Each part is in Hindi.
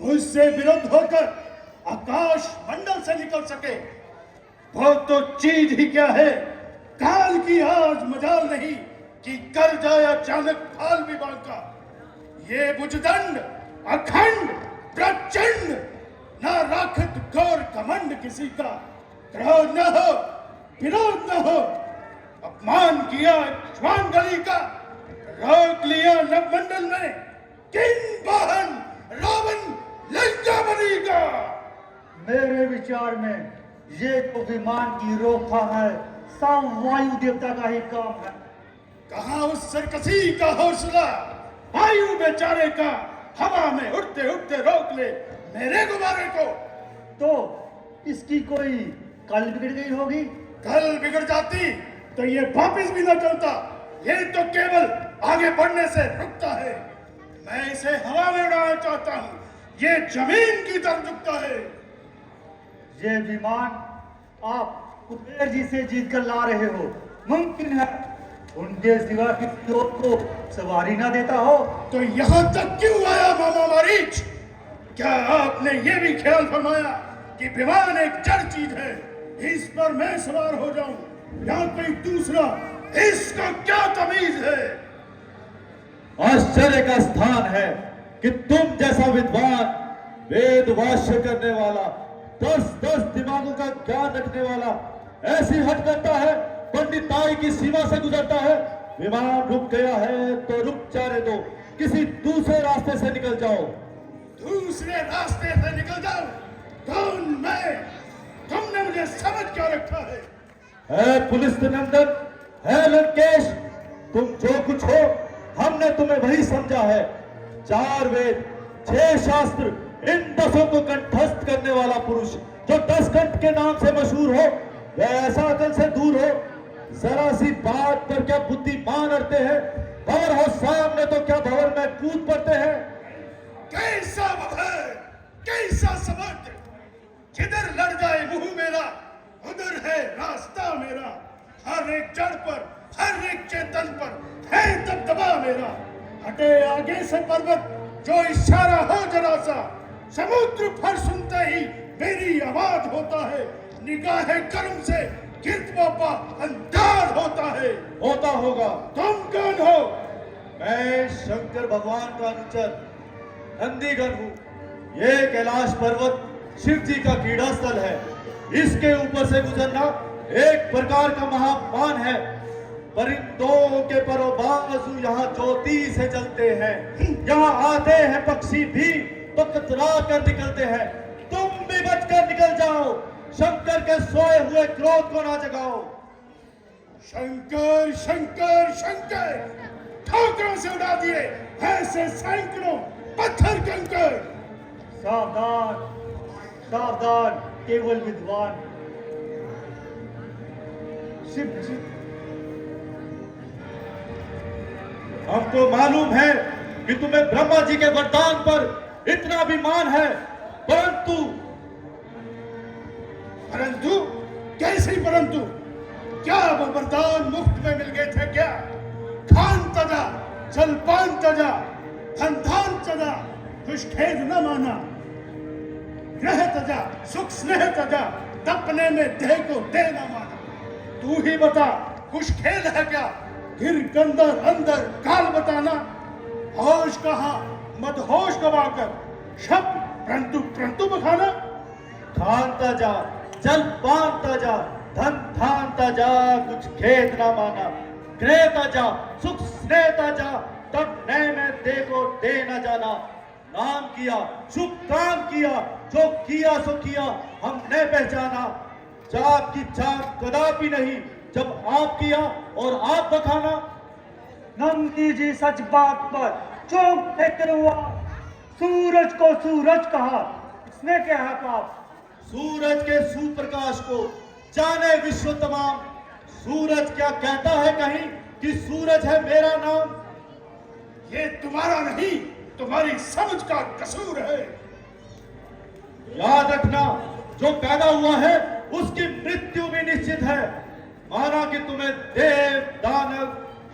मुझसे विरुद्ध होकर आकाश मंडल से निकल सके वो तो चीज ही क्या है। काल की आज मजाल नहीं कि कर जाए अचानक फाल विभाग का। ये भुजदंड अखंड प्रचंड न राखत गौर कमंड किसी का। क्रोध न हो विरोध न हो, अपमान किया श्वानगली का, रोक लिया नवमंडल में किन वाहन रावण लंकाबली का। मेरे विचार में ये तो विमान की रोकथाम है, सब वायु देवता का ही काम है। कहा उस सरकसी का हौसला, वायु बेचारे का हवा में उड़ते उड़ते रोक ले मेरे गुब्बारे को। तो इसकी कोई कल बिगड़ गई होगी। कल बिगड़ जाती तो ये वापिस भी न चलता। ये तो केवल आगे बढ़ने से रुकता है। मैं इसे हवा में उड़ाना चाहता हूँ, ये जमीन की तरफ झुकता है। ये विमान आप कुबेर जी से जीत कर ला रहे हो, मुमकिन है उनके सिवा किसी और को सवारी ना देता हो। तो यहाँ तक क्यों आया मामा मरीच? क्या आपने ये भी ख्याल फरमाया कि विमान एक जड़ चीज है, इस पर मैं सवार हो जाऊं या कोई दूसरा, इसका क्या तमीज है? आश्चर्य का स्थान है कि तुम जैसा विद्वान, वेद वाष्य करने वाला, 10-10 दिमागों का ज्ञान रखने वाला ऐसी हट करता है, पंडिताई की सीमा से गुजरता है। विमान रुक गया है तो रुक जाने दो, किसी दूसरे रास्ते से निकल जाओ। दूसरे रास्ते से निकल जाओ? कौन मैं? तुमने मुझे समझ क्या रखा है पुलिस नंदन, है लंकेश, तुम जो कुछ हो हमने तुम्हें वही समझा है। 4 वेद 6 शास्त्र, इन 10 को कंठस्थ करने वाला पुरुष जो 10 कंठ के नाम से मशहूर हो, वह ऐसा अकल से दूर हो। जरा सी बात पर क्या बुद्धिमान अड़ते हैं, भंवर हो सामने तो क्या भंवर में कूद पड़ते हैं। कैसा भंवर, कैसा समुद्र, जिधर लड़ जाए मुंह मेरा उधर है रास्ता मेरा। हर एक जड़ पर, हर एक चेतन पर है दबदबा मेरा। हटे आगे से पर्वत जो इशारा हो जरा सा, समुद्र फर सुनते ही मेरी आवाज होता है। निगाहे कर्म से गिरत बापा अंदाज होता है। होता होगा। तुम कौन हो? मैं शंकर भगवान का अनुचर नंदीगण हूँ। ये कैलाश पर्वत शिव जी का क्रीड़ा स्थल है। इसके ऊपर से गुजरना एक प्रकार का महापान है। परिंदों के परोबाजू यहाँ ज्योति से जलते हैं। यहाँ आते हैं पक्षी भी तो कतरा कर निकलते हैं। तुम भी बचकर निकल जाओ, शंकर के सोए हुए क्रोध को ना जगाओ। शंकर शंकर शंकर ठोकरों से उड़ा दिए ऐसे सैकड़ों पत्थर कंकर। सावधान सावधान, केवल विद्वान शिव जी। हमको मालूम है कि तुम्हें ब्रह्मा जी के वरदान पर इतना भी मान है, परंतु कैसे परंतु? क्या वो वरदान मुफ्त में मिल गए थे क्या? खान तजा, जलपान तजा, धन धान तजा, कुछ खेद न माना। ग्रह तजा, सुख स्नेह तजा, तपने में देह को दे न माना। तू ही बता, कुछ खेद है क्या? गिर कंदर अंदर काल बताना। होश कहा मदहोश गवाकर, शब्द परंतु परंतु बखाना। खानता जा, जल पानता जा, धन थानता जा, कुछ खेद ना माना। ग्रहता जा, सुख स्नेहता जा, तब नए में देखो दे न जाना। नाम किया, शुभ काम किया, जो किया सो किया हमने पहचाना। जाग की जाग कदापि नहीं, जब आप किया और आप बखाना। नंदी जी सच बात पर चौंक देकर हुआ। सूरज को सूरज कहा, इसने क्या है पाप? सूरज के सुप्रकाश को जाने विश्व तमाम। सूरज क्या कहता है कहीं कि सूरज है मेरा नाम? ये तुम्हारा नहीं, तुम्हारी समझ का कसूर है। याद रखना, जो पैदा हुआ है उसकी मृत्यु भी निश्चित है। माना कि तुम्हें देव, दानव,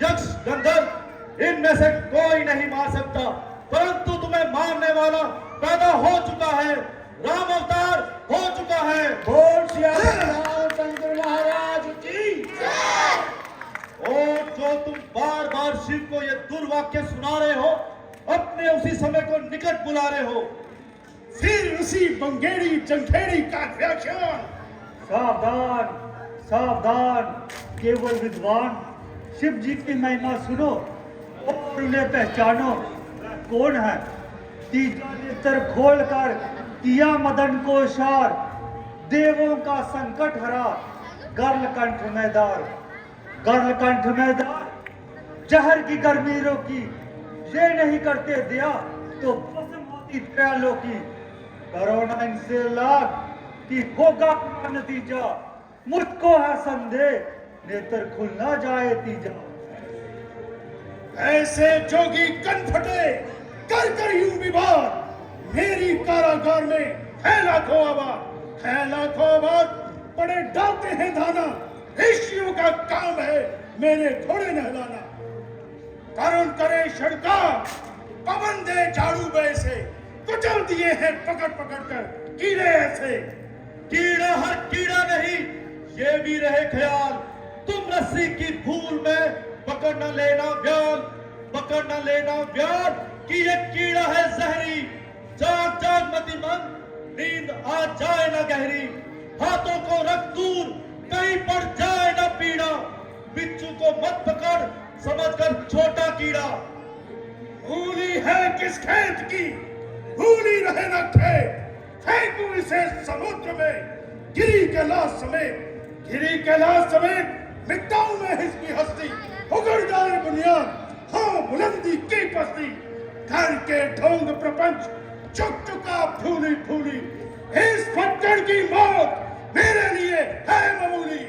यक्ष, गंधर्व इनमें से कोई नहीं मार सकता, परंतु तुम्हें मारने वाला पैदा हो चुका है, राम अवतार हो चुका है। बोल श्री रामचंद्र महाराज की। और जो तुम बार बार शिव को ये दुर्वाक्य सुना रहे हो, अपने उसी समय को निकट बुला रहे हो। फिर उसी बंगेड़ी चंखेड़ी का व्याख्यान। सावधान सावधान, केवल विद्वान शिव जी की महिमा सुनो और उन्हें पहचानो कौन है। तीजा नेत्र खोल कर किया मदन को शार, देवों का संकट हरा गर्लकंठ में दार, जहर की गर्मी रोकी, ये नहीं करते दिया तो भस्म होती त्रैलोकी। करोना इनसे लाख कि होगा नतीजा, मुझको है संदेह नेत्र खुल ना जाए तीजा। ऐसे जोगी कन फटे कर कर यूं विवाद, मेरी कारागार में है लाखों आबाद पड़े डालते हैं दाना, ऋषियों का काम है मेरे घोड़े नहलाना। करुण करे षड़का पवन दे झाड़ू बैसे, कुचल दिए हैं पकड़ कर कीड़े ऐसे। कीड़ा हर कीड़ा नहीं, ये भी रहे ख्याल, तुम रस्सी की भूल में पकड़ न लेना व्याल कि ये कीड़ा है जहरी। जाग जाग मतिमंद, नींद आ जाए ना गहरी, हाथों को रख दूर कहीं पड़ जाए ना पीड़ा। बिच्छू को मत पकड़ समझकर छोटा कीड़ा। भूली है किस खेत की, भूली रहे ना खेत, फेंकू इसे समुद्र में, गिरी कैलाश समेत मिटाऊं मैं इसकी हस्ती। उगड़ जाए बुनियाद, हाँ बुलंदी की पस्ती, घर के ढोंग प्रपंच चुक चुका फूली, इस फक्कड़ की मौत मेरे लिए है मामूली।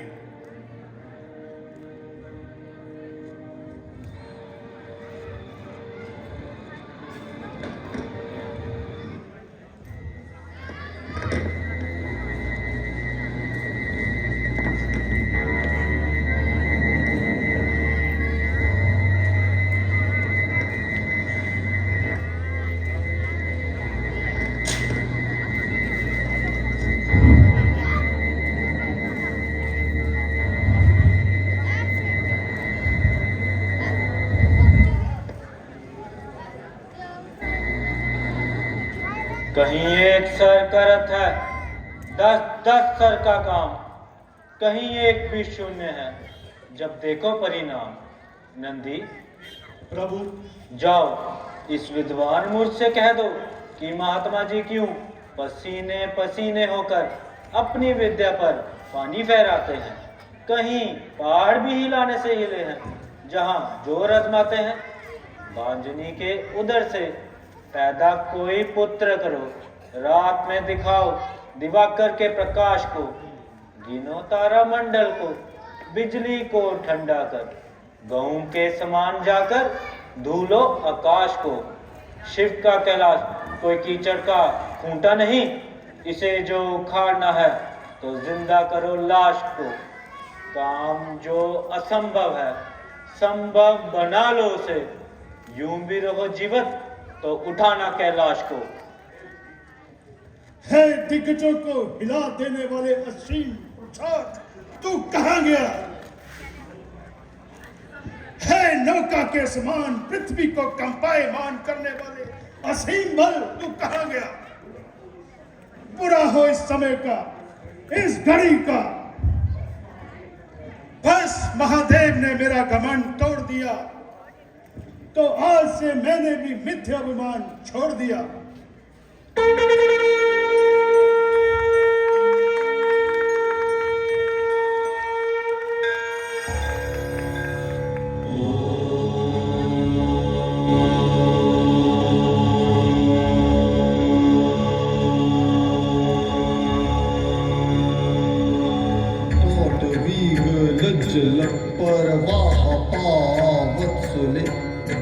कहीं एक सर करत है 10 सर का काम, कहीं एक भी शून्य है जब देखो परिणाम। नंदी प्रभु जाओ इस विद्वान मूर्ख से कह दो कि महात्मा जी क्यों पसीने पसीने होकर अपनी विद्या पर पानी फहराते हैं। कहीं पहाड़ भी हिलाने से हिले हैं जहां जोर आजमाते हैं। बांजनी के उधर से पैदा कोई पुत्र करो, रात में दिखाओ दिवाकर के प्रकाश को, गिनो तारा मंडल को, बिजली को ठंडा कर, गहूं के समान जाकर धूलो आकाश को। शिव का कैलाश कोई कीचड़ का खूंटा नहीं, इसे जो उखाड़ना है तो जिंदा करो लाश को। काम जो असंभव है संभव बना लो उसे, यूं भी रहो जीवित तो उठाना कैलाश को। है दिग्गजों को हिला देने वाले असीम पुरुषार्थ, तू कहां गया? है नौका के समान पृथ्वी को कंपायमान करने वाले असीम बल, तू कहां गया? बुरा हो इस समय का, इस घड़ी का, बस महादेव ने मेरा घमंड तोड़ दिया तो आज से मैंने भी मिथ्या अभिमान छोड़ दिया।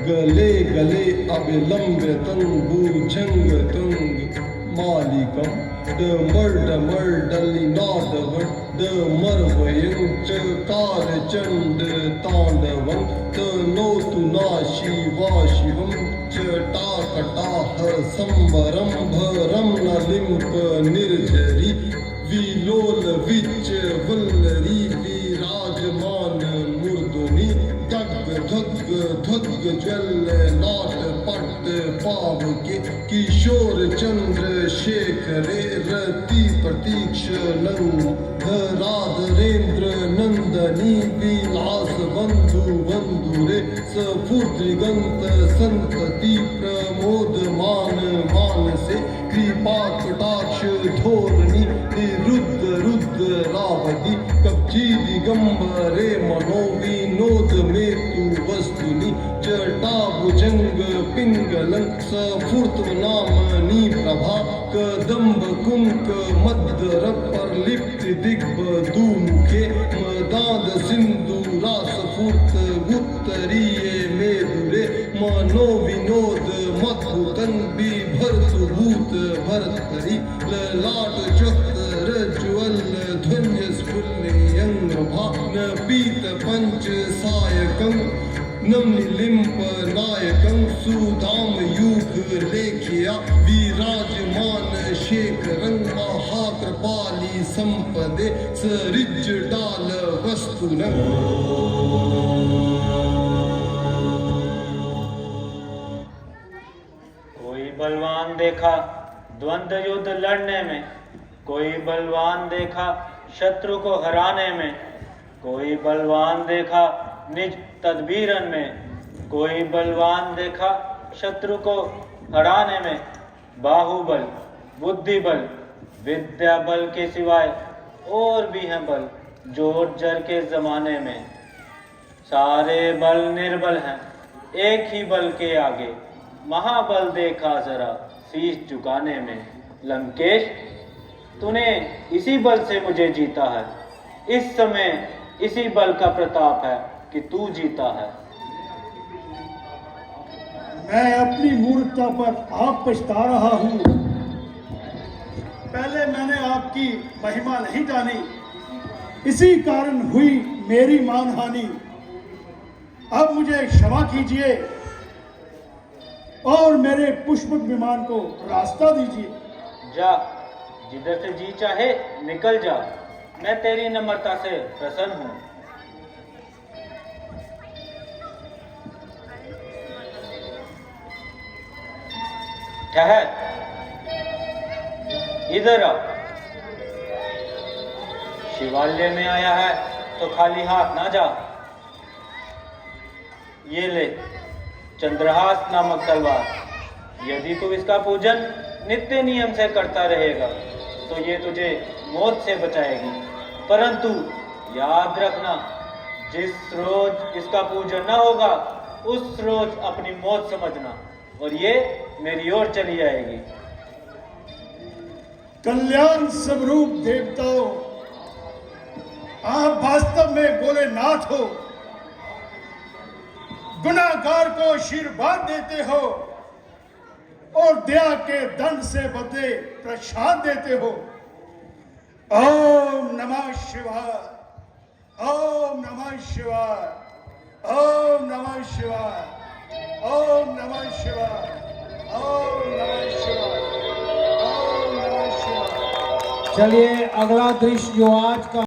गले गले अविलंब तंबूजंग तुंग मालिकम डमर्डलिनादवट डमर्वयं चकार चंड तांडवं तनोतु ना शिवा शिवं चटाकटाह संबरम भरम न लिंप निर्झरी विलोल विच वल्लरी विराजमान मूर्धनि धग धग धग ज्वल लाट पट पाव के किशोर चंद्र शेखरे रति प्रतीक्ष राधरेंद्र नंदनी विलास बंधु बंधुरे सफुद्रिगंत संतति प्रमोद मान मानसे कृपा कटाक्ष धोरणी रुद्र रुद्र रावती कब्जी दिगंबरे मनो विनोद मेतु वस्तुनि जटा भुजंग पिंगलं सफूर्त नामनी प्रभा कदम्ब कुंक मद्दर परलिप्त दिग्ब दुमुखे मदाद सिंधु रासफूर्त उत्तरीय मेदुरे मनो विनोद मधुतन बिभर्तु भूत भरतरी ललाट चक्र ज्वल ध्वज स्फुल्लियंगभा न पीत पंच सायकं नमनिलिंप नायकं सुधाम युग लेखिया विराजमान शेखरं महाकृपाली संपदे सरिज डाल वस्तुनं कोई बलवान देखा द्वंद्व युद्ध लड़ने में, कोई बलवान देखा शत्रु को हराने में, कोई बलवान देखा निज तदबीरन में, कोई बलवान देखा शत्रु को हराने में। बाहुबल, बुद्धि बल, विद्या बल के सिवाय और भी हैं बल जोर जर के जमाने में। सारे बल निर्बल हैं एक ही बल के आगे, महाबल देखा जरा शीश झुकाने में। लंकेश, तूने इसी बल से मुझे जीता है, इस समय इसी बल का प्रताप है कि तू जीता है। मैं अपनी मूर्खता पर आप पछता रहा हूं। पहले मैंने आपकी महिमा नहीं जानी, इसी कारण हुई मेरी मानहानि। अब मुझे क्षमा कीजिए और मेरे पुष्पक विमान को रास्ता दीजिए। जा, जिधर से जी चाहे निकल जा, मैं तेरी नम्रता से प्रसन्न हूं। ठहर, इधर आ। शिवालय में आया है तो खाली हाथ ना जा। ये ले चंद्रहास नामक तलवार। यदि तू इसका पूजन नित्य नियम से करता रहेगा तो ये तुझे मौत से बचाएगी। परंतु याद रखना, जिस रोज इसका पूजन न होगा उस रोज अपनी मौत समझना, और ये मेरी ओर चली आएगी। कल्याण स्वरूप देवताओं, आप वास्तव में भोलेनाथ हो। गुनाहगार को आशीर्वाद देते हो और दया के दंड से बदले प्रसाद देते हो। ओम नमः शिवाय, ओम नमः शिवाय, ओम नमः शिवाय, ओम नमः शिवाय, ओम नमः शिवाय, ओम नमः शिवाय। चलिए अगला दृश्य जो आज का